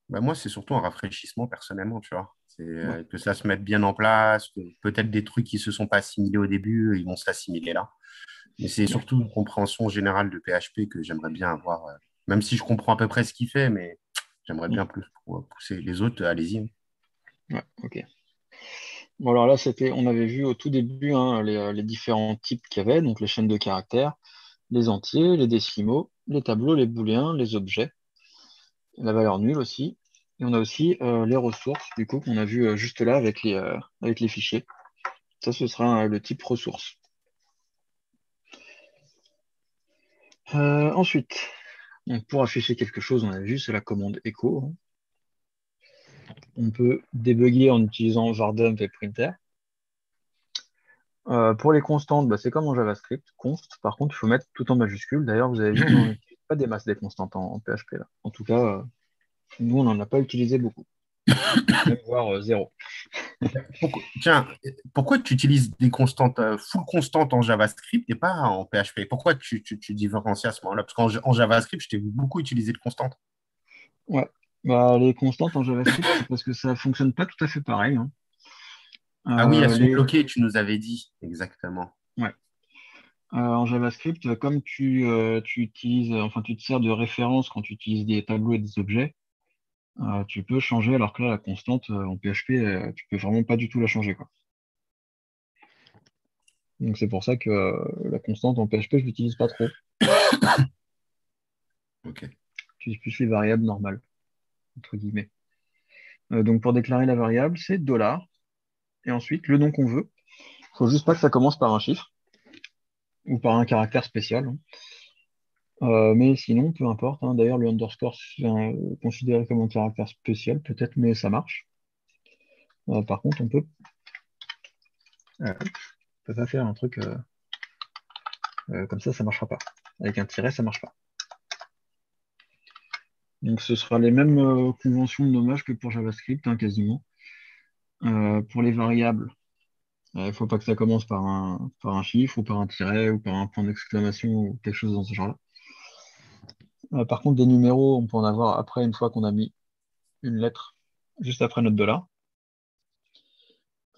Bah, moi, c'est surtout un rafraîchissement personnellement, tu vois. C'est Ouais, que ça se mette bien en place, que peut-être des trucs qui se sont pas assimilés au début, ils vont s'assimiler là. Mais c'est ouais. surtout une compréhension générale de PHP que j'aimerais bien avoir, même si je comprends à peu près ce qu'il fait, mais j'aimerais Mm. bien plus pour pousser les autres, allez-y, hein. Ouais, ok. Bon, alors là, on avait vu au tout début hein, les différents types qu'il y avait, donc les chaînes de caractères, les entiers, les décimaux, les tableaux, les booléens, les objets, la valeur nulle aussi. Et on a aussi les ressources, du coup, qu'on a vu juste là avec les fichiers. Ça, ce sera le type ressource. Ensuite, donc pour afficher quelque chose, on a vu, c'est la commande echo, hein. On peut débugger en utilisant vardump et printer. Pour les constantes, bah, c'est comme en JavaScript, const. Par contre, il faut mettre tout en majuscule. D'ailleurs, vous avez vu, on n'en utilise pas des masses des constantes en PHP là. En tout cas, nous, on n'en a pas utilisé beaucoup, même voire zéro. Tiens, pourquoi tu utilises des constantes, full constantes en JavaScript et pas en PHP? Pourquoi tu différencies à ce moment-là? Parce qu'en JavaScript, je t'ai vu beaucoup utiliser de constantes. Ouais. Bah, les constantes en JavaScript, c'est parce que ça fonctionne pas tout à fait pareil, hein. Ah oui, elles sont Les... bloquées, tu nous avais dit. Exactement. Ouais. En JavaScript, comme tu utilises, enfin, tu te sers de référence quand tu utilises des tableaux et des objets, tu peux changer, alors que là, la constante en PHP, tu peux vraiment pas du tout la changer, quoi. Donc c'est pour ça que la constante en PHP, je l'utilise pas trop. Ok. J'utilise plus les variables normales, entre guillemets. Donc pour déclarer la variable, c'est $, et ensuite le nom qu'on veut. Faut juste pas que ça commence par un chiffre ou par un caractère spécial, hein. Mais sinon, peu importe, hein. D'ailleurs, le underscore, c'est considéré comme un caractère spécial, peut-être, mais ça marche. Par contre, on peut pas faire un truc comme ça marchera pas. Avec un tiret, ça marche pas. Donc ce sera les mêmes conventions de nommage que pour JavaScript, hein, quasiment. Pour les variables, il ne faut pas que ça commence par un chiffre ou par un tiret ou par un point d'exclamation ou quelque chose dans ce genre-là. Par contre, des numéros, on peut en avoir après une fois qu'on a mis une lettre juste après notre $.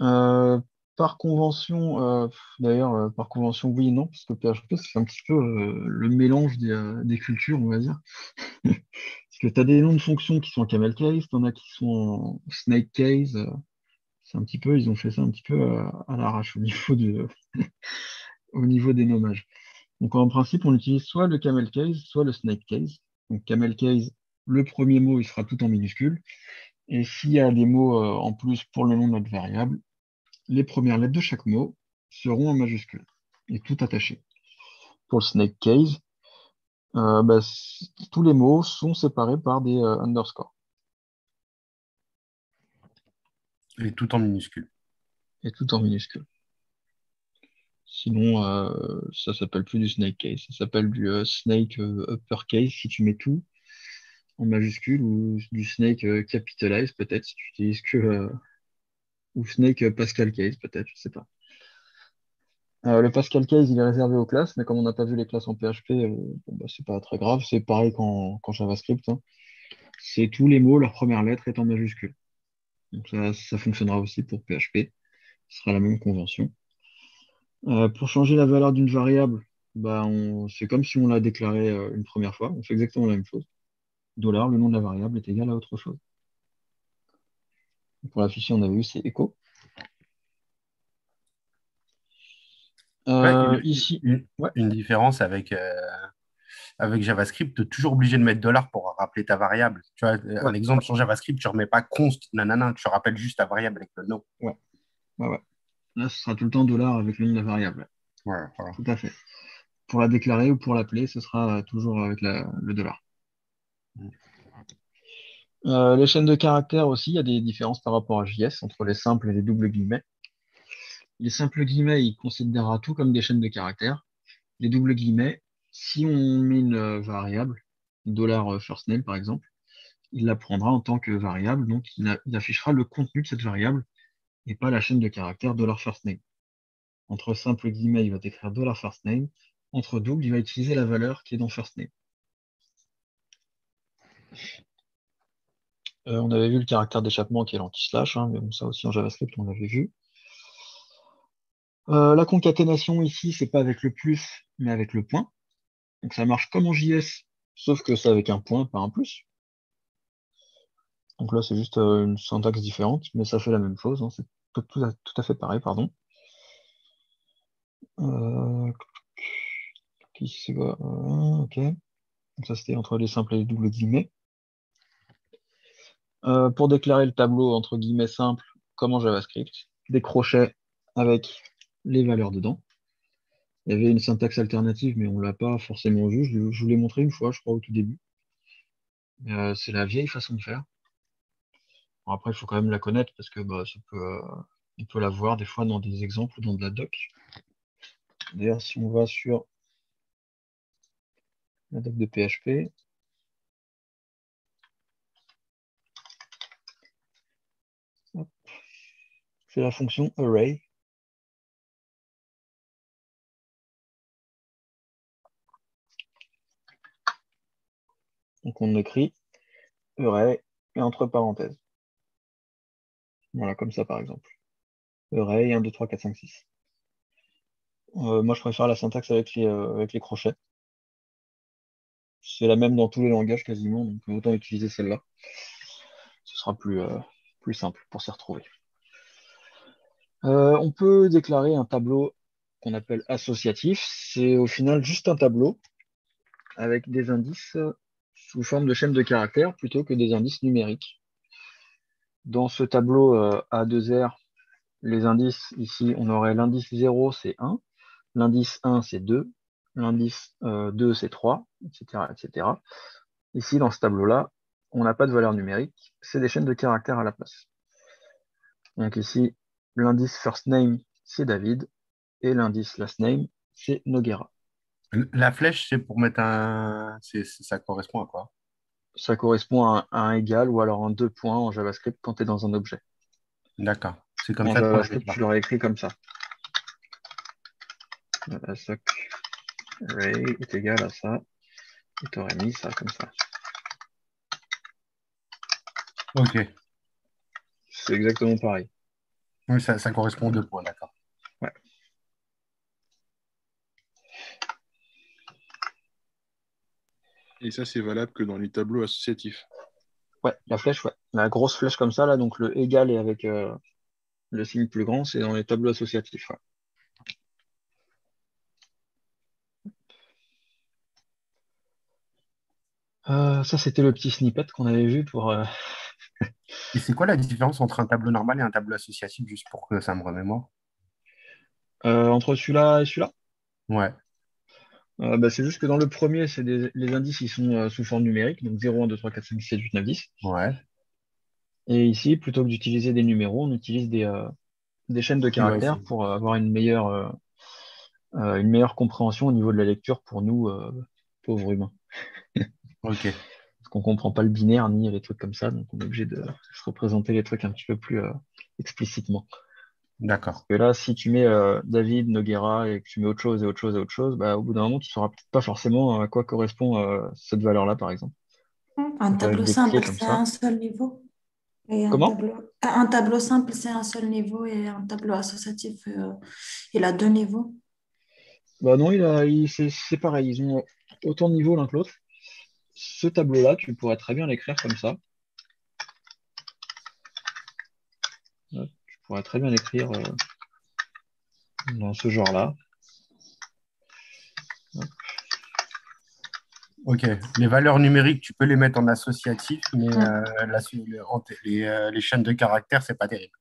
Euh, Par convention, d'ailleurs, par convention, oui et non, parce que PHP, c'est un petit peu le mélange des cultures, on va dire. Parce que tu as des noms de fonctions qui sont en camel case, tu en as qui sont en snake case. C'est un petit peu, ils ont fait ça un petit peu à l'arrache au niveau des nommages. Donc en principe, on utilise soit le camel case, soit le snake case. Donc camel case, le premier mot, il sera tout en minuscule. Et s'il y a des mots en plus pour le nom de notre variable, les premières lettres de chaque mot seront en majuscule et tout attaché. Pour le snake case, bah, tous les mots sont séparés par des underscores Et tout en minuscule. et tout en minuscule. Sinon, ça s'appelle plus du snake case, ça s'appelle du snake uppercase si tu mets tout en majuscule ou du snake capitalize peut-être si tu utilises que ou snake Pascal case peut-être, je sais pas. Le Pascal case il est réservé aux classes, mais comme on n'a pas vu les classes en PHP, bon, bah, c'est pas très grave, c'est pareil qu'en JavaScript, hein. C'est tous les mots, leur première lettre est en majuscule. Donc ça fonctionnera aussi pour PHP, ce sera la même convention. Pour changer la valeur d'une variable, bah, c'est comme si on l'a déclaré une première fois, on fait exactement la même chose. Dollar, le nom de la variable est égal à autre chose. Pour l'afficher, on avait vu, c'est echo. Ouais, Ici, ouais, une différence avec JavaScript, tu es toujours obligé de mettre dollar pour rappeler ta variable. Tu vois, ouais, un exemple sur JavaScript, tu ne remets pas const, nanana, tu rappelles juste ta variable avec le nom. ouais, ouais. Là, ce sera tout le temps dollar avec le nom de la variable. Ouais, voilà. Tout à fait. Pour la déclarer ou pour l'appeler, ce sera toujours avec le dollar. Les chaînes de caractères aussi, il y a des différences par rapport à JS entre les simples et les doubles guillemets. Les simples guillemets, il considérera tout comme des chaînes de caractères. Les doubles guillemets, si on met une variable, $first name par exemple, il la prendra en tant que variable, donc il affichera le contenu de cette variable et pas la chaîne de caractères $first name. Entre simple guillemets, il va écrire $first name. Entre doubles, il va utiliser la valeur qui est dans first name. On avait vu le caractère d'échappement qui est l'anti-slash, hein, mais bon, ça aussi en JavaScript, on l'avait vu. La concaténation ici, c'est pas avec le plus, mais avec le point. Donc ça marche comme en JS, sauf que c'est avec un point, pas un plus. Donc là, c'est juste une syntaxe différente, mais ça fait la même chose, hein, c'est tout à fait pareil, pardon. Euh, Ici, c'est quoi? Ok. Donc ça, c'était entre les simples et les doubles guillemets. Pour déclarer le tableau entre guillemets simple, comme en JavaScript, des crochets avec les valeurs dedans. Il y avait une syntaxe alternative, mais on l'a pas forcément vue. Je vous l'ai montré une fois, je crois, au tout début. C'est la vieille façon de faire. Bon, après, il faut quand même la connaître parce que bah, on peut la voir des fois dans des exemples ou dans de la doc. D'ailleurs, si on va sur la doc de PHP, hop, c'est la fonction array. Donc on écrit array et entre parenthèses. Voilà, comme ça par exemple. Array 1, 2, 3, 4, 5, 6. Moi, je préfère la syntaxe avec les crochets. C'est la même dans tous les langages quasiment, donc autant utiliser celle-là. Ce sera plus simple pour s'y retrouver. On peut déclarer un tableau qu'on appelle associatif. C'est au final juste un tableau avec des indices sous forme de chaîne de caractères plutôt que des indices numériques. Dans ce tableau A2R, les indices, ici, on aurait l'indice 0, c'est 1, l'indice 1, c'est 2, l'indice 2, c'est 3, etc., etc. Ici, dans ce tableau-là, on n'a pas de valeur numérique, c'est des chaînes de caractères à la place. Donc ici, l'indice first name, c'est David, et l'indice last name, c'est Noguera. La flèche, c'est pour mettre ça correspond à quoi? Ça correspond à un égal ou alors un deux points en JavaScript quand tu es dans un objet. D'accord. C'est comme En ça qu'on la JavaScript, tu déclare. l'aurais écrit comme ça. La soc array est égal à ça, et tu aurais mis ça comme ça. Ok. C'est exactement pareil. Oui, ça correspond aux deux points, d'accord. Ouais. Et ça, c'est valable que dans les tableaux associatifs. Ouais, la flèche, ouais. La grosse flèche comme ça, là, donc le égal et avec le signe plus grand, c'est dans les tableaux associatifs. Ouais. Ça, c'était le petit snippet qu'on avait vu pour. Et c'est quoi la différence entre un tableau normal et un tableau associatif, juste pour que ça me remémore? Entre celui-là et celui-là. Ouais, Bah, c'est juste que dans le premier, les indices ils sont sous forme numérique, donc 0, 1, 2, 3, 4, 5, 6, 7, 8, 9, 10. ouais. Et ici, plutôt que d'utiliser des numéros, on utilise des chaînes de Oui, ouais, caractères pour avoir une meilleure compréhension au niveau de la lecture pour nous, pauvres humains. ok, Parce qu'on comprend pas le binaire ni les trucs comme ça, donc on est obligé de se représenter les trucs un petit peu plus explicitement. Parce d'accord. que là, si tu mets David, Noguera et que tu mets autre chose et autre chose et autre chose, bah, au bout d'un moment, tu sauras peut-être pas forcément à quoi correspond cette valeur-là, par exemple. Un Donc avec tableau des pieds simple, comme c'est ça. un seul niveau. Et Comment? un tableau simple, c'est un seul niveau et un tableau associatif, il a deux niveaux. Bah non, c'est pareil, ils ont autant de niveaux l'un que l'autre. Ce tableau-là, tu pourrais très bien l'écrire comme ça. Hop, tu pourrais très bien l'écrire dans ce genre-là. Hop. Ok. Les valeurs numériques, tu peux les mettre en associatif, mais Ouais. les chaînes de caractères, c'est pas terrible.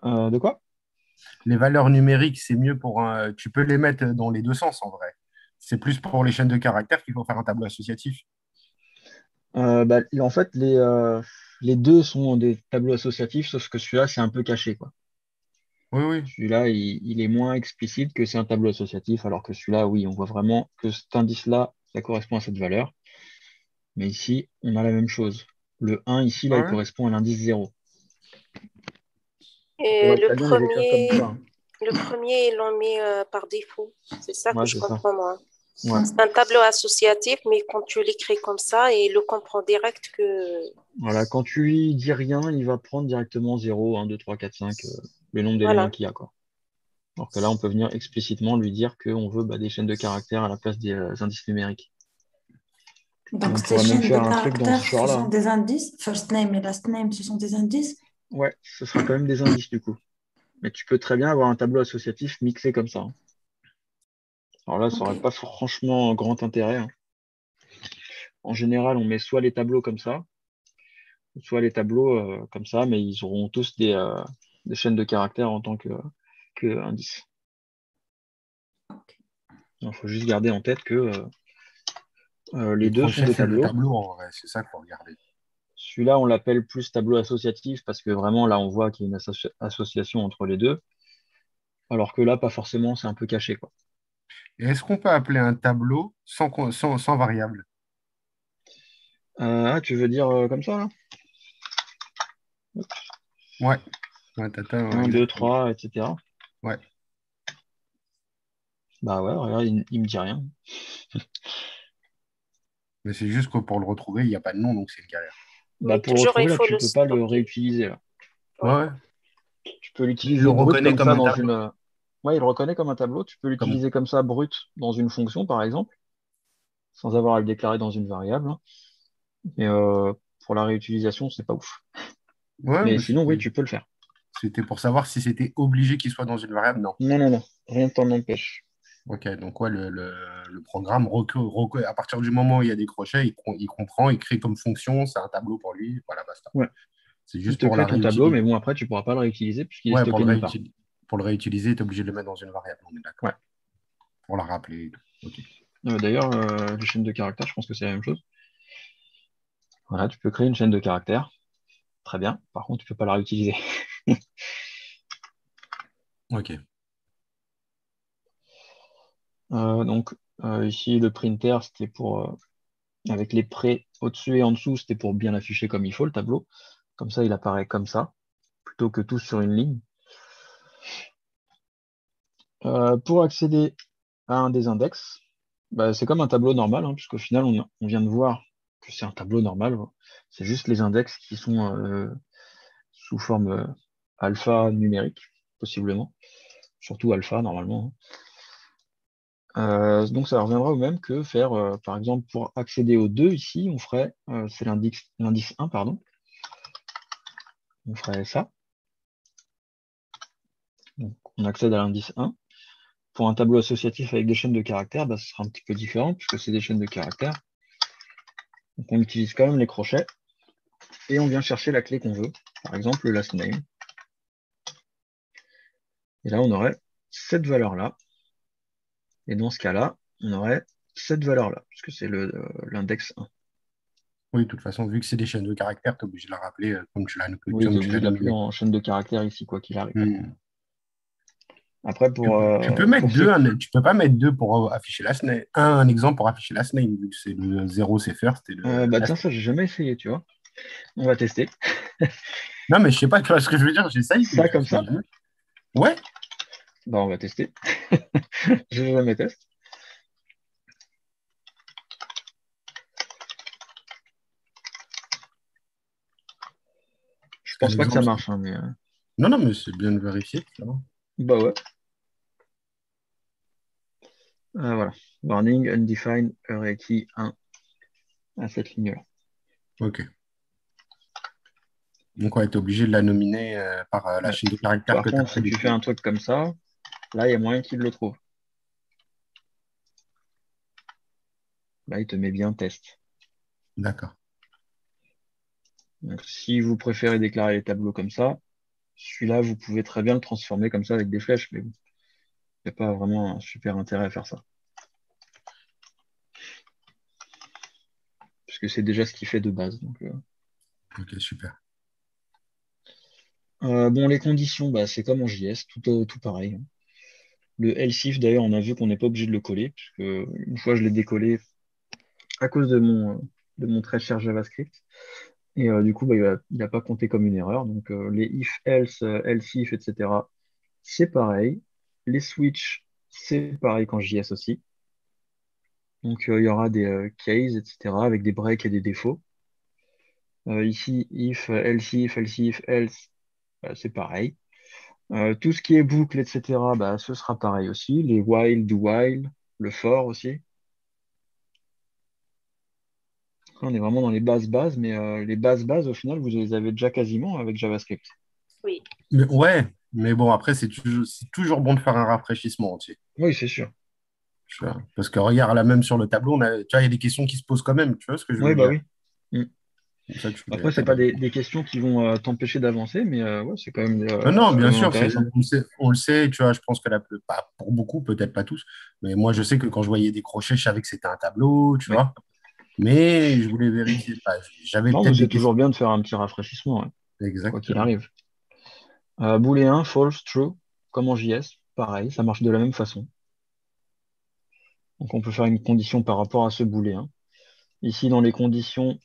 De quoi? Les valeurs numériques, c'est mieux tu peux les mettre dans les deux sens, en vrai. C'est plus pour les chaînes de caractères qu'il faut faire un tableau associatif. Bah, en fait, les deux sont des tableaux associatifs, sauf que celui-là, c'est un peu caché, quoi. Oui, oui. Celui-là, il est moins explicite que c'est un tableau associatif, alors que celui-là, oui, on voit vraiment que cet indice-là, ça correspond à cette valeur. Mais ici, on a la même chose. Le 1, ici, là, Ah il ouais. correspond à l'indice 0. On Et pourrait très bien les écrire comme ça, hein. le premier, ils l'ont mis par défaut. C'est ça que Ouais, je c'est ça. comprends, moi. Ouais. C'est un tableau associatif, mais quand tu l'écris comme ça, il le comprend direct que... Voilà, quand tu lui dis rien, il va prendre directement 0, 1, 2, 3, 4, 5, le nombre d'éléments Voilà. qu'il y a, quoi. Alors que là, on peut venir explicitement lui dire qu'on veut des chaînes de caractères à la place des indices numériques. Et Donc, on ces pourrait même chaînes de faire un truc dans ce caractères, ce genre-là, sont hein. des indices. First name et last name, ce sont des indices. Ouais, ce sera quand même des indices du coup. Mais tu peux très bien avoir un tableau associatif mixé comme ça, hein. Alors là, ça Ok. n'aurait pas franchement grand intérêt, hein. En général, on met soit les tableaux comme ça, soit les tableaux comme ça, mais ils auront tous des chaînes de caractères en tant que indices. Ok. Il faut juste garder en tête que les Le deux sont crochet, des c'est le tableaux. tableau, en vrai. C'est ça qu'il faut regarder. Celui-là, on l'appelle plus tableau associatif parce que vraiment, là, on voit qu'il y a une association entre les deux, alors que là, pas forcément, c'est un peu caché, quoi. Et est-ce qu'on peut appeler un tableau sans variable? Tu veux dire comme ça, là? Ouais. Ouais, tata, ouais, 1, 2, exactement. 3, etc. Ouais. Bah ouais, regarde, il me dit rien. Mais c'est juste que pour le retrouver, il n'y a pas de nom, donc c'est une galère. Bah Oui, pour le toujours, il retrouver, là, faut tu le peux pas le stocker. réutiliser, là. Ouais, Ouais. ouais. Tu peux Il le l'utiliser brut reconnaît comme comme ça un dans tableau. une. Ouais, il le reconnaît comme un tableau. Tu peux Comme... l'utiliser comme ça brut dans une fonction, par exemple, sans avoir à le déclarer dans une variable, hein. Mais pour la réutilisation, c'est pas ouf. Ouais, Mais mais sinon, oui, tu peux le faire. c'était pour savoir si c'était obligé qu'il soit dans une variable. Non. Non, non, non, rien ne t'en empêche. Ok, donc ouais, le programme, à partir du moment où il y a des crochets, il comprend, il crée comme fonction, c'est un tableau pour lui, voilà, basta. Ouais, C'est il juste te pour crée la ton tableau, mais réutiliser. bon, après, tu pourras pas le réutiliser puisqu'il est Ouais, stocké nulle part. pour le réutiliser, tu es obligé de le mettre dans une variable, on est Ouais. d'accord. Pour la rappeler et tout. Ok. D'ailleurs, les chaînes de caractères, je pense que c'est la même chose. Voilà, tu peux créer une chaîne de caractères. Très bien. Par contre, tu peux pas la réutiliser. Ok. Donc, ici, le printer, c'était avec les prêts au-dessus et en dessous, c'était pour bien l'afficher comme il faut, le tableau. Comme ça, il apparaît comme ça, plutôt que tout sur une ligne. Pour accéder à un des index, bah, c'est comme un tableau normal, hein, puisqu'au final, on vient de voir que c'est un tableau normal. C'est juste les index qui sont sous forme alpha numérique, possiblement. Surtout alpha, normalement, hein. Donc, ça reviendra au même que faire, par exemple, pour accéder aux deux, ici, on ferait, c'est l'indice 1, pardon. On ferait ça. Donc, on accède à l'indice 1. Pour un tableau associatif avec des chaînes de caractères, bah, ce sera un petit peu différent puisque c'est des chaînes de caractères. Donc on utilise quand même les crochets et on vient chercher la clé qu'on veut. Par exemple, le last name. Et là, on aurait cette valeur-là. Et dans ce cas-là, on aurait cette valeur-là puisque c'est l'index 1. Oui, de toute façon, vu que c'est des chaînes de caractères, tu es obligé de la rappeler Oui, tu es comme tu obligé l'as de l'appeler nominé. en chaîne de caractères ici, quoi qu'il arrive. Hmm. Après, Tu peux mettre pour ceux... tu peux pas mettre deux pour afficher last name. Un exemple pour afficher last name, vu que c'est le 0 c'est first et le bah tiens, last. ça, j'ai jamais essayé, tu vois. On va tester. Non, mais je sais pas, tu vois ce que je veux dire, j'essaye, mais Ça, comme ça. Ouais, Bah, on va tester. J'ai jamais testé. Je parce qu'un pense pas que ça exemple. marche, hein, mais Non, non, mais c'est bien de vérifier, ça va. bah ouais. Voilà. Warning, undefined, array key 1 à cette ligne-là. Ok. Donc, ouais, tu es obligé de la nominer par la Ouais. chaîne de caractères Par que tu as contre, si tu fais prédéfinie. un truc comme ça, là, il y a moyen qu'il le trouve. Là, il te met bien test. D'accord. Donc, si vous préférez déclarer les tableaux comme ça, celui-là, vous pouvez très bien le transformer comme ça avec des flèches, mais bon, il n'y a pas vraiment un super intérêt à faire ça. Puisque c'est déjà ce qu'il fait de base. Donc, Ok, super. bon, les conditions, bah, c'est comme en JS, tout pareil, hein. Le else if, d'ailleurs, on a vu qu'on n'est pas obligé de le coller, puisque une fois je l'ai décollé à cause de mon très cher JavaScript. Et du coup, bah, il n'a pas compté comme une erreur. Donc, les if, else, else if, etc., c'est pareil. Les switch, c'est pareil qu'en JS aussi. Donc, il y aura des cases, etc., avec des breaks et des défauts. Ici, if, else, bah, c'est pareil. Tout ce qui est boucle, etc., bah, ce sera pareil aussi. Les while, do while, le for aussi. On est vraiment dans les bases, mais les bases, au final, vous les avez déjà quasiment avec JavaScript. Oui. Mais, ouais, mais bon, après, c'est toujours bon de faire un rafraîchissement entier. Oui, c'est sûr. Tu vois. Parce que regarde, là, même sur le tableau, tu vois, il y a des questions qui se posent quand même. Tu vois ce que je Oui, veux bah dire? oui. Mm. Comme ça, Après, c'est t'as pas les... des questions qui vont t'empêcher d'avancer, mais ouais, Non, non, c'est quand bien même sûr, intéressant. on le sait, tu vois, je pense que pas pour beaucoup, peut-être pas tous, mais moi, je sais que quand je voyais des crochets, je savais que c'était un tableau, tu Oui. vois, mais je voulais vérifier. J'avais Non, mais peut-être c'est des toujours questions. bien de faire un petit rafraîchissement, ouais, quoi qu'il Exactement. arrive. Booléen, false, true, comme en JS, pareil, ça marche de la même façon. Donc on peut faire une condition par rapport à ce booléen. Ici, dans les conditions,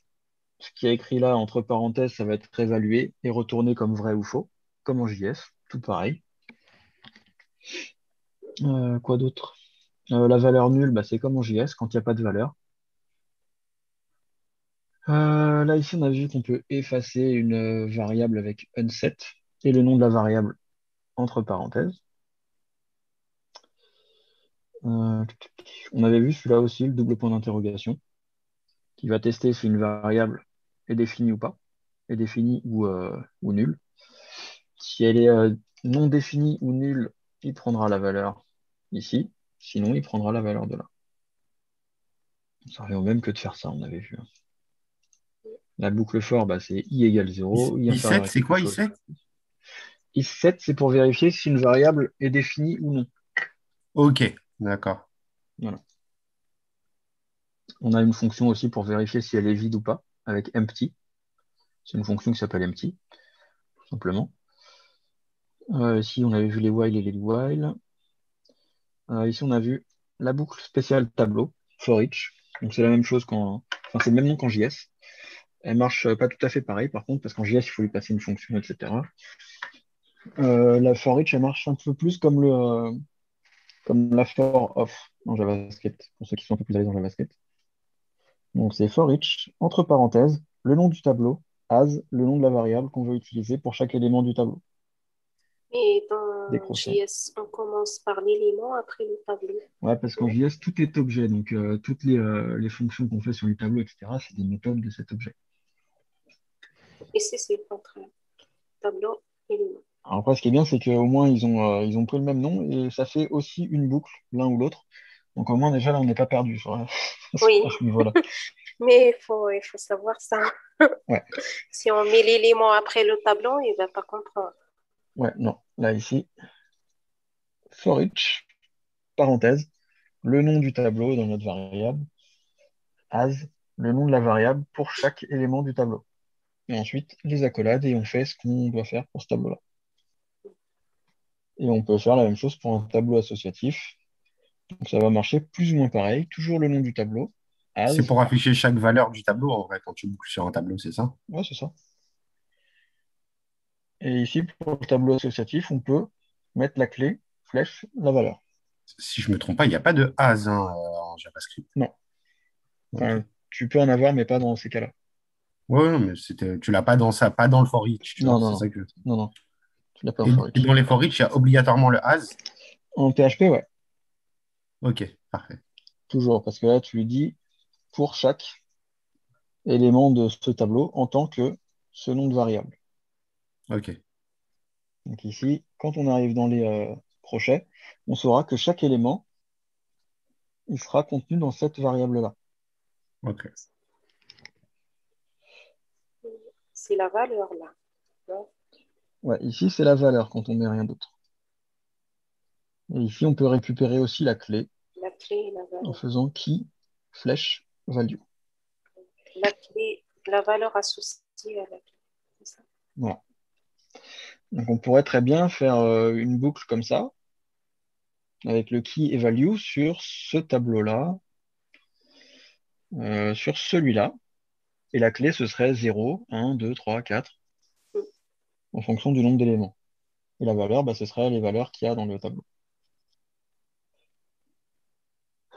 ce qui est écrit là, entre parenthèses, ça va être évalué et retourné comme vrai ou faux, comme en JS, tout pareil. Quoi d'autre? La valeur nulle, bah, c'est comme en JS, quand il n'y a pas de valeur. Là, ici, on a vu qu'on peut effacer une variable avec unset et le nom de la variable entre parenthèses. Euh, on avait vu celui-là aussi, le double point d'interrogation, qui va tester si une variable est définie ou pas, est définie ou nulle. Si elle est non définie ou nulle, il prendra la valeur ici. Sinon, il prendra la valeur de là. Ça revient au même que de faire ça, on avait vu. La boucle for, bah, c'est i égale 0, i inférieur I7, à c'est quelque quoi chose. I7? I7, c'est pour vérifier si une variable est définie ou non. Ok, d'accord. Voilà. On a une fonction aussi pour vérifier si elle est vide ou pas, avec empty. C'est une fonction qui s'appelle empty, tout simplement. Ici, on avait vu les while et les do while. Ici, on a vu la boucle spéciale tableau, for each. Donc, c'est la même chose enfin, c'est le même nom qu'en JS. Elle marche pas tout à fait pareil, par contre, parce qu'en JS, il faut lui passer une fonction, etc. La for each, elle marche un peu plus comme la for of en JavaScript, pour ceux qui sont un peu plus à l'aise en JavaScript. Donc, c'est for each, entre parenthèses, le nom du tableau, as, le nom de la variable qu'on veut utiliser pour chaque élément du tableau. Et Des dans crochets. JS, on commence par l'élément après le tableau. Ouais, parce qu'en Non. JS, tout est objet. Donc, toutes les fonctions qu'on fait sur les tableaux, etc., c'est des méthodes de cet objet. Et c'est le contraire. Tableau, élément. Alors après, ce qui est bien, c'est qu'au moins, ils ont pris le même nom et ça fait aussi une boucle, l'un ou l'autre. Donc, au moins, déjà, là, on n'est pas perdu Oui, à ce niveau-là. mais il faut savoir ça. Ouais, Si on met l'élément après le tableau, il ne va pas comprendre. ouais, non. Là, ici, for each, parenthèse, le nom du tableau dans notre variable, as, le nom de la variable pour chaque élément du tableau. Et ensuite, les accolades et on fait ce qu'on doit faire pour ce tableau-là. Et on peut faire la même chose pour un tableau associatif. Donc, ça va marcher plus ou moins pareil. Toujours le nom du tableau, as, C'est pour afficher chaque valeur du tableau, en vrai, quand tu boucles sur un tableau, c'est ça? ouais, c'est ça. Et ici, pour le tableau associatif, on peut mettre la clé, flèche, la valeur. Si je me trompe pas, il n'y a pas de as hein, en JavaScript. Non. Ok. Enfin, tu peux en avoir, mais pas dans ces cas-là. Ouais, non, mais tu l'as pas dans ça, pas dans le for each, tu vois, Non, non, c'est non. ça que je... Non, non. Tu l'as pas au Et for dans les for each, il y a obligatoirement le as. En PHP, ouais. Ok, parfait. Toujours. Parce que là, tu lui dis pour chaque élément de ce tableau en tant que ce nom de variable. Ok, Donc ici, quand on arrive dans les crochets, on saura que chaque élément, il sera contenu dans cette variable-là. ok. C'est la valeur là. Non. Ouais, ici, c'est la valeur quand on met rien d'autre. Et ici, on peut récupérer aussi la clé La clé et la en valeur. faisant key, flèche, value. La clé, la valeur associée à la clé. C'est ça. Voilà. Donc on pourrait très bien faire une boucle comme ça, avec le key et value sur ce tableau-là, sur celui-là. Et la clé, ce serait 0, 1, 2, 3, 4, Mm. en fonction du nombre d'éléments. Et la valeur, bah, ce serait les valeurs qu'il y a dans le tableau.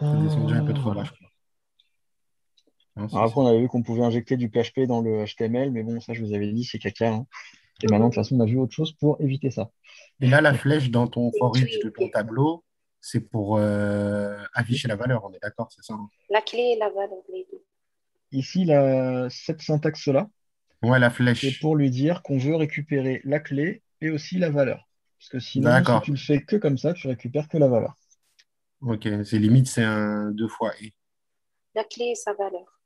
C'est descendu un peu trop bas, Voilà. je crois. Non, Alors après, on avait vu qu'on pouvait injecter du PHP dans le HTML, mais bon, ça, je vous avais dit, c'est caca, hein. Et maintenant, de toute façon, on a vu autre chose pour éviter ça. Et là, la flèche dans ton Et for each de twig. ton tableau, c'est pour afficher la valeur, on est d'accord, c'est ça, hein? La clé et la valeur, les deux. Ici, cette syntaxe-là, Ouais, la c'est flèche. pour lui dire qu'on veut récupérer la clé et aussi la valeur. Parce que sinon, si D'accord. tu le fais que comme ça, tu récupères que la valeur. Ok, c'est limite, c'est un deux fois et. La clé et sa valeur.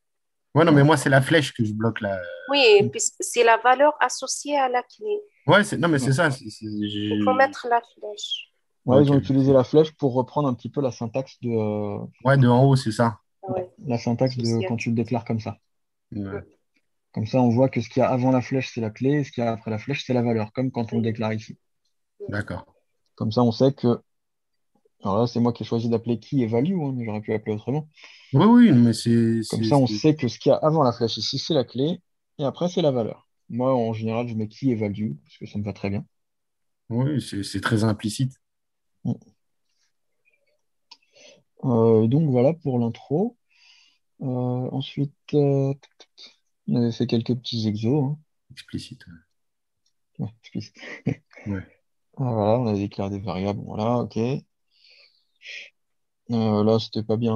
Ouais, non, mais Voilà. moi, c'est la flèche que je bloque là. Oui, Donc, puisque c'est la valeur associée à la clé. Ouais, non, mais c'est ouais. ça. Il faut mettre la flèche. Ouais, ils Ok. ont utilisé la flèche pour reprendre un petit peu Ouais, de en haut, c'est ça. Ah ouais, la syntaxe de quand tu le associatif. déclares comme ça. Ouais, Comme ça, on voit que ce qu'il y a avant la flèche, c'est la clé, et ce qu'il y a après la flèche, c'est la valeur, comme quand on le Mm. déclare ici. d'accord. Comme ça, on sait que. Alors là, c'est moi qui ai choisi d'appeler key et value, hein, mais j'aurais pu l'appeler autrement. Oui, oui, mais Comme ça, on sait que ce qu'il y a avant la flèche ici, c'est la clé, et après, c'est la valeur. Moi, en général, je mets key et value, parce que ça me va très bien. oui, c'est très implicite. Donc voilà pour l'intro. Ensuite, on avait fait quelques petits exos, hein. Explicite. Ouais, explicite. Ouais. Voilà, on a déclaré des variables, voilà, ok. Là, c'était pas bien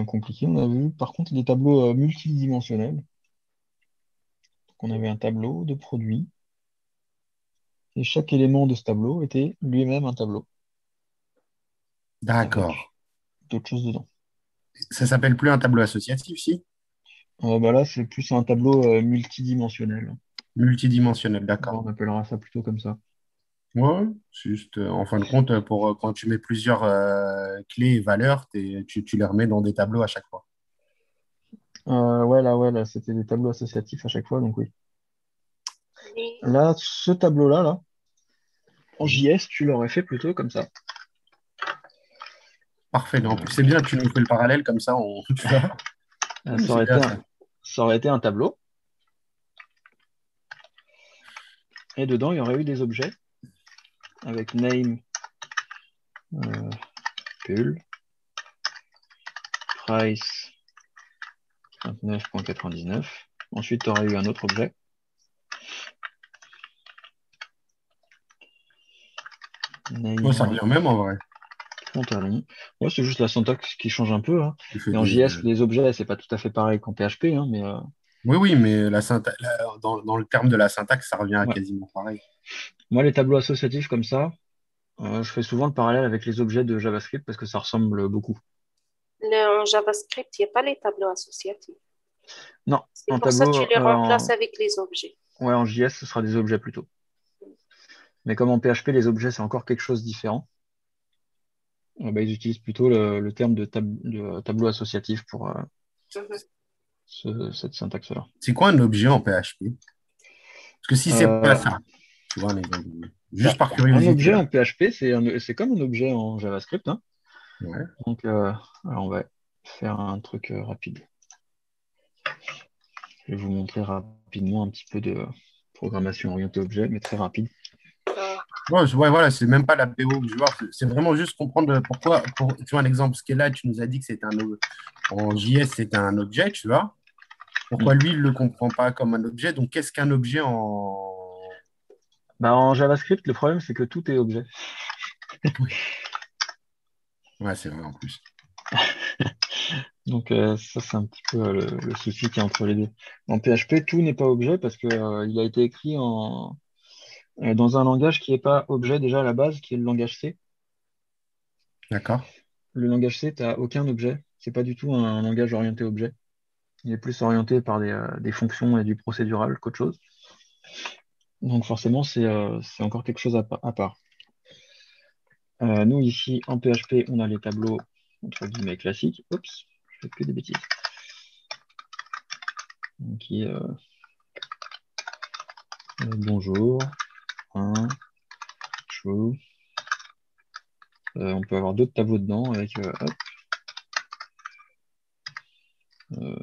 compliqué. On a vu par contre des tableaux multidimensionnels. Donc, on avait un tableau de produits et chaque élément de ce tableau était lui-même un tableau D'accord. avec d'autres choses dedans. Ça s'appelle plus un tableau associatif, si? Bah là, c'est plus un tableau multidimensionnel. Multidimensionnel, Bon, d'accord. on appellera ça plutôt comme ça. Ouais, c'est juste, en fin de compte, pour quand tu mets plusieurs clés et valeurs, tu les remets dans des tableaux à chaque fois. Ouais, là, c'était des tableaux associatifs à chaque fois, donc oui. Mais Là, ce tableau-là, là, en Mhm. JS, tu l'aurais fait plutôt comme ça. Parfait. En plus, Euh, c'est bien, tu nous fais le parallèle, comme ça, tu vois. Non, mais ça c'est aurait bien été ça. ça aurait été un tableau, et dedans, il y aurait eu des objets avec name, euh, pull, price, 29,99. Ensuite, tu aurais eu un autre objet, Ouais, ça name, revient au même en vrai. pantalon. Ouais, c'est juste la syntaxe qui change un peu, hein. Tu fais Mais en JS, les objets, c'est pas tout à fait pareil qu'en PHP, hein, mais Oui, oui, mais dans le terme de la syntaxe, ça revient à ouais. quasiment pareil. Moi, les tableaux associatifs comme ça, je fais souvent le parallèle avec les objets de JavaScript parce que ça ressemble beaucoup. en JavaScript, il n'y a pas les tableaux associatifs. Non, C'est un pour ça que tableau tu les remplaces avec les objets. ouais, en JS, ce sera des objets plutôt. Mais comme en PHP, les objets, c'est encore quelque chose de différent. Bah, ils utilisent plutôt le terme de tableau associatif pour Mhm. cette syntaxe-là. C'est quoi un objet en PHP? Parce que si c'est pas Euh, ça, tu vois un exemple. Bah, Juste par un curiosité, objet là. en PHP, c'est comme un objet en JavaScript, hein. Ouais. Donc, alors on va faire un truc rapide. Je vais vous montrer rapidement un petit peu de programmation orientée objet, mais très rapide. Ah, Ouais, ouais, voilà, c'est même pas la PO que je vois. C'est vraiment juste comprendre pourquoi. Tu vois, un exemple, ce qui est là, tu nous as dit que c'était en JS, c'était un objet, tu vois. Pourquoi Mm. lui, il ne le comprend pas comme un objet? Donc, qu'est-ce qu'un objet en. Bah, en JavaScript, le problème, c'est que tout est objet. Oui. Ouais, c'est vrai en plus. Donc, ça, c'est un petit peu le souci qu'il y a entre les deux. En PHP, tout n'est pas objet parce que, il a été écrit dans un langage qui n'est pas objet déjà à la base, qui est le langage C. D'accord. Le langage C, tu n'as aucun objet. C'est pas du tout un langage orienté objet. Il est plus orienté par des fonctions et du procédural qu'autre chose. Donc forcément, c'est encore quelque chose à part. Nous, ici, en PHP, on a les tableaux, entre guillemets, classiques. Oups, je fais que des bêtises. Qui est bonjour, un, true. On peut avoir d'autres tableaux dedans avec hop, euh,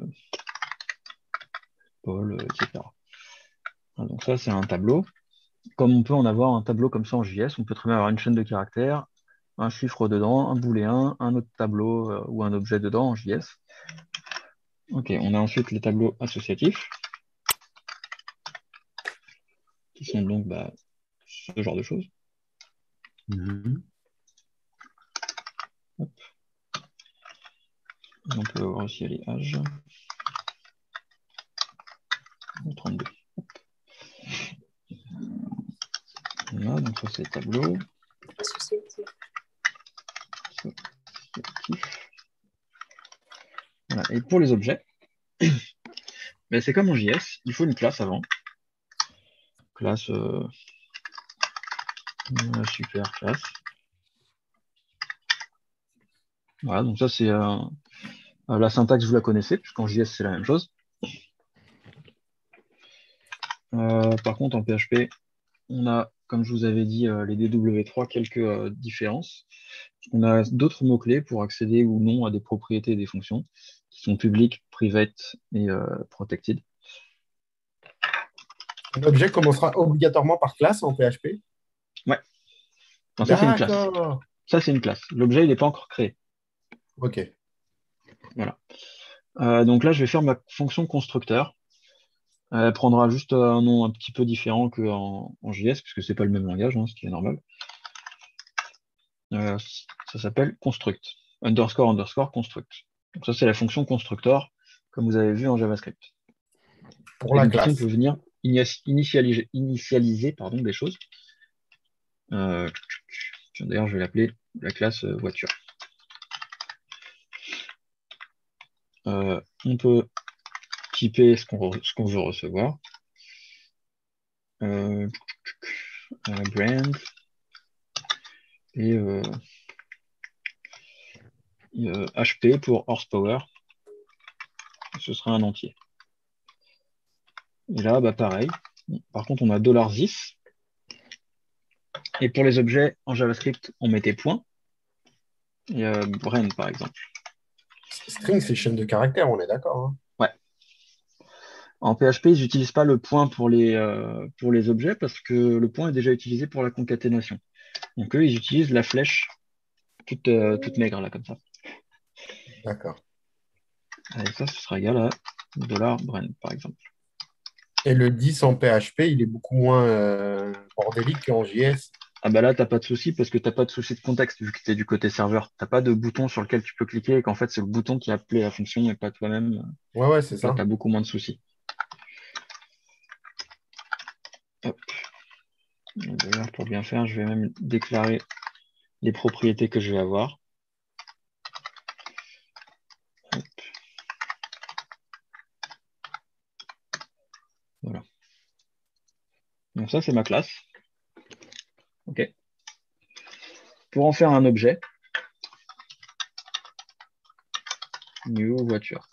Paul, etc. Voilà, donc ça, c'est un tableau. Comme on peut en avoir un tableau comme ça en JS, on peut très bien avoir une chaîne de caractères un chiffre dedans, un booléen, un autre tableau ou un objet dedans en JS. Ok, on a ensuite les tableaux associatifs, qui sont donc ce genre de choses. Mhm. On peut voir aussi les âges. 32. Voilà, donc ça c'est le tableau. Associatif. Voilà. Et pour les objets, c'est comme en JS, il faut une classe avant. Classe super classe. Voilà, donc ça c'est la syntaxe, vous la connaissez, puisqu'en JS c'est la même chose. Par contre en PHP, on a, comme je vous avais dit, les DW3, quelques différences. On a d'autres mots-clés pour accéder ou non à des propriétés et des fonctions qui sont publiques, private et protected. Un objet commencera obligatoirement par classe en PHP? Ouais. Non, ça c'est une classe. D'accord. Ça c'est une classe. L'objet il n'est pas encore créé. Ok. Voilà. Donc là je vais faire ma fonction constructeur. Elle prendra juste un nom un petit peu différent qu'en JS, puisque c'est pas le même langage, hein, ce qui est normal. Ça s'appelle construct. Underscore underscore construct. Donc ça c'est la fonction constructor, comme vous avez vu en JavaScript. Pour Et la donc ici, on classe. peut venir initialiser des choses. D'ailleurs, je vais l'appeler la classe voiture. On peut typer ce qu'on veut recevoir. Brand et HP pour horsepower. Ce sera un entier. Et là, pareil. Par contre, on a $this. Et pour les objets en JavaScript, on mettait point. Et brand, par exemple. String, c'est chaîne de caractères, on est d'accord. Hein. Ouais. En PHP, ils n'utilisent pas le point pour les objets parce que le point est déjà utilisé pour la concaténation. Donc eux, ils utilisent la flèche toute maigre, là, comme ça. D'accord. Et ça, ce sera égal à $brand, par exemple. Et le 10 en PHP, il est beaucoup moins bordélique qu'en JS. Ah là, t'as pas de souci parce que t'as pas de souci de contexte vu que t'es du côté serveur. T'as pas de bouton sur lequel tu peux cliquer et qu'en fait, c'est le bouton qui a appelé la fonction et pas toi-même. Ouais, c'est Là, ça. t'as beaucoup moins de soucis. Hop. D'ailleurs, pour bien faire, je vais même déclarer les propriétés que je vais avoir. Hop. Voilà. Donc ça, c'est ma classe. OK. Pour en faire un objet, new voiture.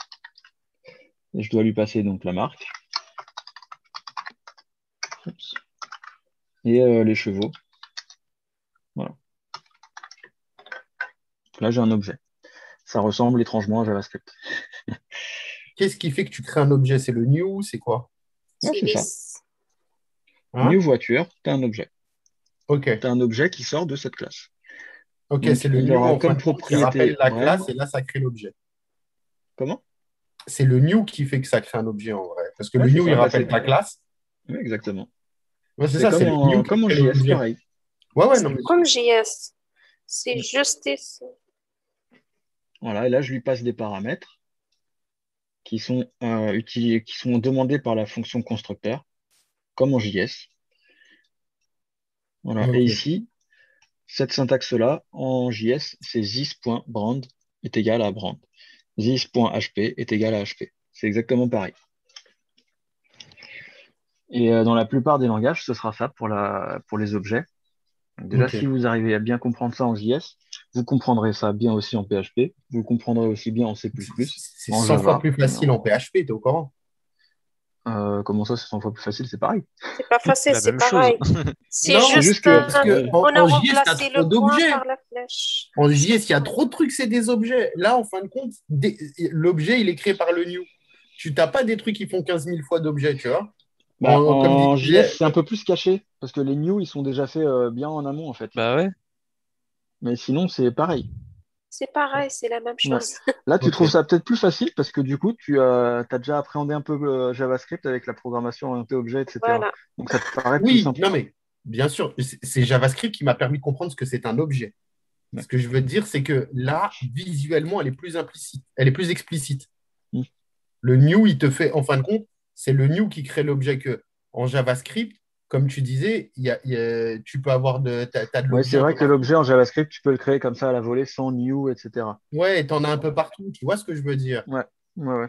Et je dois lui passer donc la marque. Oups. Et les chevaux. Voilà. Là, j'ai un objet. Ça ressemble étrangement à JavaScript. Qu'est-ce qui fait que tu crées un objet? C'est le new, c'est quoi? Ouais, c'est ça. Hein? New voiture, tu as un objet. Ok. Tu as un objet qui sort de cette classe. Ok, Donc, c'est le il new aura en fin comme de compte qui rappelle propriété la brand. classe et là, ça crée l'objet. Comment? C'est le new qui fait que ça crée un objet en vrai. Parce que Ouais, le c'est new, il ça. rappelle ta classe. Oui, exactement. Ouais, c'est C'est ça, c'est comme le new qui en crée JS, l'objet. pareil. Ouais, non, mais Comme JS. C'est Mm. juste ici. Voilà, et là, je lui passe des paramètres qui sont qui sont demandés par la fonction constructeur, comme en JS. Voilà. Et ok. ici, cette syntaxe-là, en JS, c'est this.brand est égal à brand. This.hp est égal à hp. C'est exactement pareil. Et dans la plupart des langages, ce sera ça pour les objets. Donc déjà, Ok. si vous arrivez à bien comprendre ça en JS, vous comprendrez ça bien aussi en PHP, vous le comprendrez aussi bien en C++, C'est en 100 fois Java. plus facile en PHP, t'es au courant? Comment ça, c'est 100 fois plus facile, c'est pareil. C'est pas facile, La c'est même chose. pareil. C'est Non, C'est juste juste, que parce que on a en JS, tu as remplacé trop le point d'objets. par la flèche. En JS, il y a trop de trucs, c'est des objets. Là, en fin de compte, l'objet, il est créé par le new. Tu n'as pas des trucs qui font 15 000 fois d'objets, tu vois? Comme en JS, disait, c'est un peu plus caché, parce que les new, ils sont déjà faits bien en amont, en fait. Bah ouais. Mais sinon, c'est pareil. C'est pareil, c'est la même Ouais. chose. Là, tu Ok. trouves ça peut-être plus facile parce que du coup, tu as déjà appréhendé un peu JavaScript avec la programmation orientée objet, etc. Voilà. Donc, ça te paraît plus Oui, simple. non, mais bien sûr, c'est JavaScript qui m'a permis de comprendre ce que c'est un objet. Ouais. Ce que je veux dire, c'est que là, visuellement, elle est plus implicite, elle est plus explicite. Mm. Le new, il te fait, en fin de compte, c'est le new qui crée l'objet que en JavaScript, comme tu disais, tu peux avoir t'as de Ouais, c'est l'objet un vrai peu que partout. l'objet en JavaScript, tu peux le créer comme ça à la volée sans new, etc. Ouais, t'en as un peu partout. Tu vois ce que je veux dire? Ouais, ouais, ouais.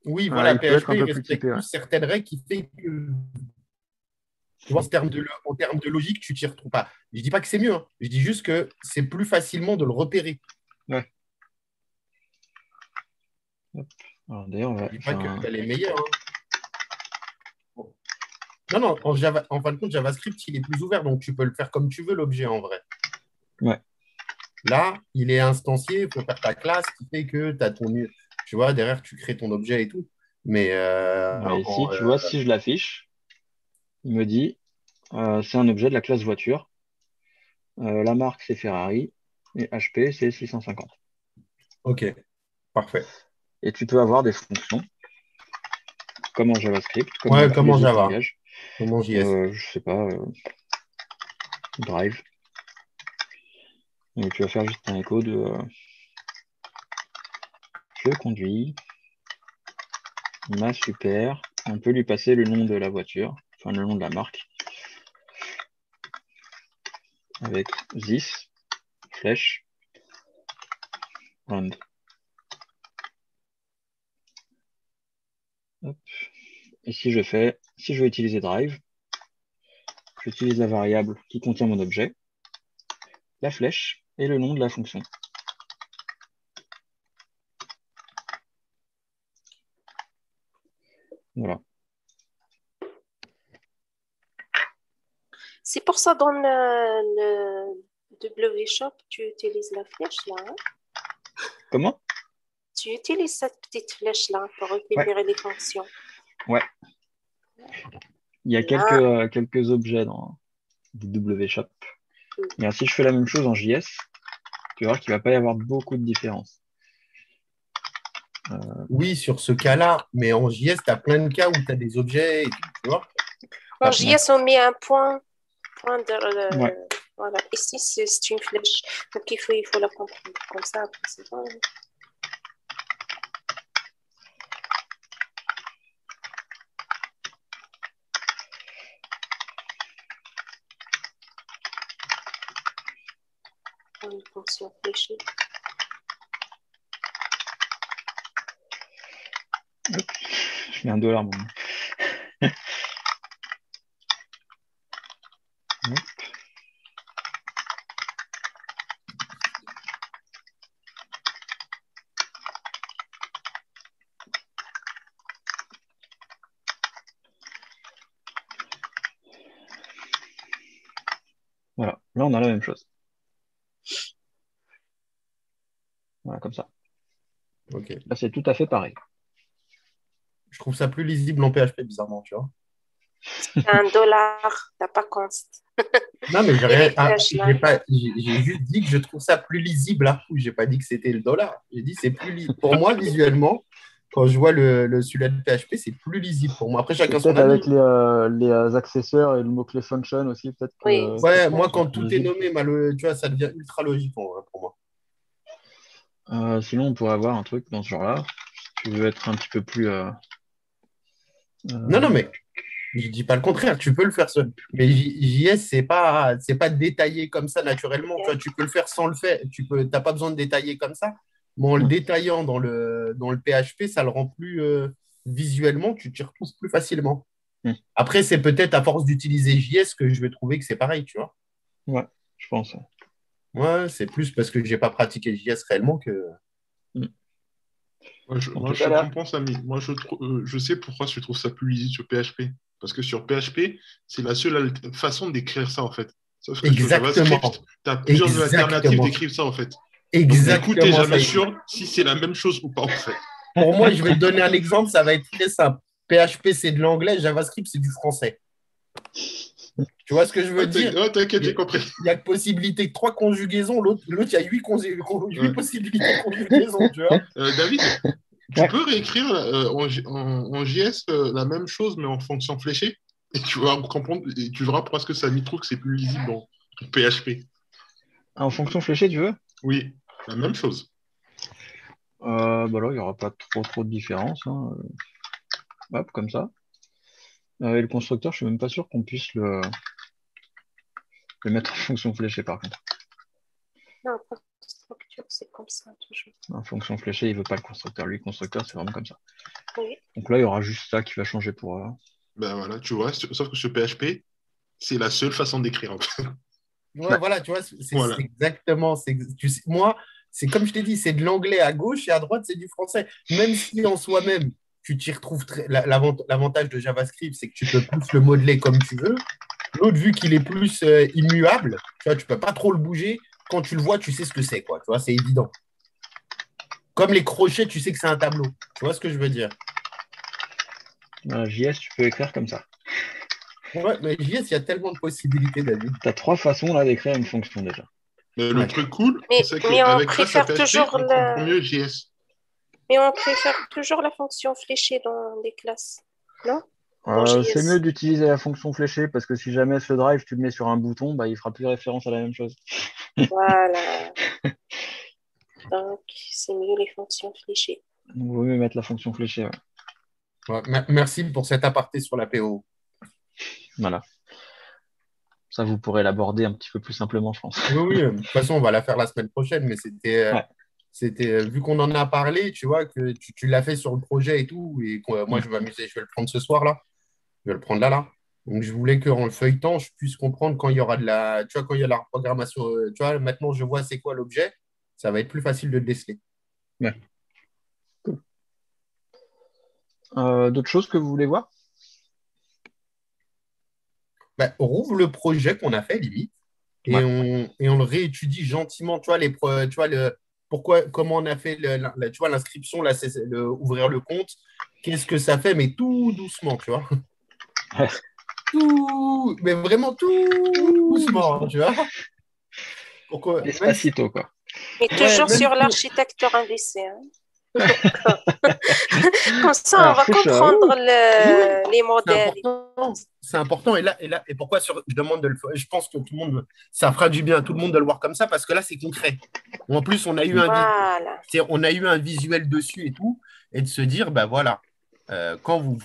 Oui, Ouais, voilà, il peut être un PHP, il peu plus respecte typé, ouais. plus certaines règles qui fait que, tu vois, en termes de logique, tu t'y retrouves pas. Je dis pas que c'est mieux, hein. Je dis juste que c'est plus facilement de le repérer. Ouais. Hop. Alors, d'ailleurs, on va Je dis pas faire un. qu'elle est meilleure, hein. Bon. Non, non, en fin de compte, JavaScript, il est plus ouvert, donc tu peux le faire comme tu veux, l'objet en vrai. Ouais. Là, il est instancié, il faut faire ta classe qui fait que tu as ton. Tu vois, derrière, tu crées ton objet et tout. Mais Ouais, ici, tu vois, si je l'affiche, il me dit c'est un objet de la classe voiture. La marque, c'est Ferrari. Et HP, c'est 650. ok, parfait. Et tu peux avoir des fonctions, comme en JavaScript, comme dans Ouais, tous comment les autres Java, langages. comment JS. Je sais pas, Drive. Donc, tu vas faire juste un écho de je conduis ma super. On peut lui passer le nom de la voiture, enfin le nom de la marque, avec this, flèche, round. Hop. Et si je veux utiliser Drive, j'utilise la variable qui contient mon objet, la flèche et le nom de la fonction. Voilà. C'est pour ça dans le W-Shop, tu utilises la flèche là, hein. Comment? Tu utilises cette petite flèche là pour Ouais, récupérer les fonctions. ouais. Il y a Là, quelques objets dans du W-Shop. Mais si je fais la même chose en JS, tu vas voir qu'il ne va pas y avoir beaucoup de différence. Oui, sur ce cas-là, mais en JS, tu as plein de cas où tu as des objets et tout, tu vois. en T'as- JS, on met un point Ouais. voilà. Ici, c'est une flèche. Donc, il faut la comprendre comme ça. Après, c'est bon. Une fonction fléchée. Hop. Je mets un dollar, mon. Hop. Voilà, là on a la même chose. Voilà, comme ça. Ok. Là c'est tout à fait pareil. Je trouve ça plus lisible en PHP, bizarrement, tu vois. $1, t'as pas const. Non, mais j'ai Et rien. les flèches là. J'ai juste dit que je trouve ça plus lisible là. J'ai pas dit que c'était le dollar. J'ai dit c'est plus lisible. Pour moi, visuellement, quand je vois celui-là de PHP, c'est plus lisible pour moi. Après, C'est chacun son peut-être avis. avec les accesseurs et le mot-clé function aussi, peut-être Oui, que c'est Ouais, ça. moi, c'est quand plus tout est lisible. nommé, tu vois, ça devient ultra logique en vrai, pour moi. Sinon on pourrait avoir un truc dans ce genre-là. Si tu veux être un petit peu plus Non, non, mais je dis pas le contraire. Tu peux le faire seul. Mais JS, c'est pas détaillé comme ça naturellement. Tu vois, tu peux le faire sans le faire. T'as pas besoin de détailler comme ça. Mais en le Hmm. détaillant dans le PHP, ça le rend plus visuellement. Tu t'y retrouves plus facilement. Hmm. Après, c'est peut-être à force d'utiliser JS que je vais trouver que c'est pareil, tu vois. Ouais, je pense. Ouais, c'est plus parce que j'ai pas pratiqué JS réellement que. Hmm. En Moi, tout cas je là, comprends ça, mais moi, je sais pourquoi je trouve ça plus lisible sur PHP. Parce que sur PHP, c'est la seule façon d'écrire ça, en fait. Sauf que sur JavaScript, Exactement. tu as plusieurs alternatives Exactement. d'écrire ça, en fait. Donc, du coup, tu n'es Exactement ça. jamais sûr si c'est la même chose ou pas, en fait. Pour moi, je vais te donner un exemple, ça va être très simple. PHP, c'est de l'anglais, JavaScript, c'est du français. Tu vois ce que je veux dire? T'inquiète, j'ai compris. Il y a possibilité de 3 conjugaisons, l'autre, il y a 8 Ouais. possibilités de conjugaison, tu vois? David, tu Ouais. peux réécrire en JS la même chose, mais en fonction fléchée, et tu vas comprendre, et tu verras pourquoi est-ce que Samy trouve que c'est plus lisible en PHP. En fonction fléchée, tu veux? Oui, la même chose. Bah là, il n'y aura pas trop de différence, hein. Hop, comme ça. Et le constructeur, je suis même pas sûr qu'on puisse le mettre en fonction fléchée, par contre. Non, pas de structure, c'est comme ça, toujours. En fonction fléchée, il veut pas le constructeur. Lui, le constructeur, c'est vraiment comme ça. Oui. Donc là, il y aura juste ça qui va changer pour. Ben voilà, tu vois, sauf que sur PHP, c'est la seule façon d'écrire. En fait. Ouais, Ouais. voilà, tu vois, Voilà. c'est exactement. Moi, c'est comme je t'ai dit, c'est de l'anglais à gauche et à droite, c'est du français. Même si en soi-même, tu t'y retrouves l'avantage de JavaScript, c'est que tu peux plus le modeler comme tu veux. L'autre, vu qu'il est plus immuable, tu vois, tu peux pas trop le bouger. Quand tu le vois, tu sais ce que c'est, quoi. Tu vois, c'est évident. Comme les crochets, tu sais que c'est un tableau. Tu vois ce que je veux dire? JS, tu peux écrire comme ça. Ouais, mais JS, il y a tellement de possibilités, David. Tu as 3 façons là d'écrire une fonction déjà. Mais Ouais. le truc cool, Mais c'est on qu'avec grâce à préfère PHP, toujours on comprend mieux JS. Mais on préfère toujours la fonction fléchée dans les classes, non? C'est mieux d'utiliser la fonction fléchée parce que si jamais ce drive, tu le mets sur un bouton, bah, il fera plus référence à la même chose. Voilà. Donc, c'est mieux les fonctions fléchées. Donc, il vaut mieux mettre la fonction fléchée. Ouais. Ouais, merci pour cet aparté sur la PO. Voilà. Ça, vous pourrez l'aborder un petit peu plus simplement, je pense. Oui, oui, de toute façon, on va la faire la semaine prochaine, mais Ouais. vu qu'on en a parlé, tu vois, que tu l'as fait sur le projet et tout, et que moi, je vais m'amuser, je vais le prendre ce soir, là. Je vais le prendre là. Donc, je voulais qu'en le feuilletant, je puisse comprendre quand il y aura tu vois, quand il y a la programmation, tu vois, maintenant, je vois c'est quoi l'objet, ça va être plus facile de le déceler. Ouais. Cool. D'autres choses que vous voulez voir? Ben, on rouvre le projet qu'on a fait, limite, Ouais. et on le réétudie gentiment, tu vois, tu vois, comment on a fait tu vois, l'inscription, là, c'est ouvrir le compte, qu'est-ce que ça fait, mais tout doucement, tu vois. Ouais. Mais vraiment tout doucement, tu vois. Même si, Despacito, quoi. Mais ouais, toujours même sur si l'architecture indexée. Hein. Comme ça, on Alors, va Foucha, comprendre oui, oui, les c'est modèles. important. C'est important. Et pourquoi je demande de le faire? Je pense que tout le monde, ça fera du bien à tout le monde de le voir comme ça parce que là, c'est concret. En plus, Voilà. on a eu un visuel dessus et tout, et de se dire, bah voilà, quand vous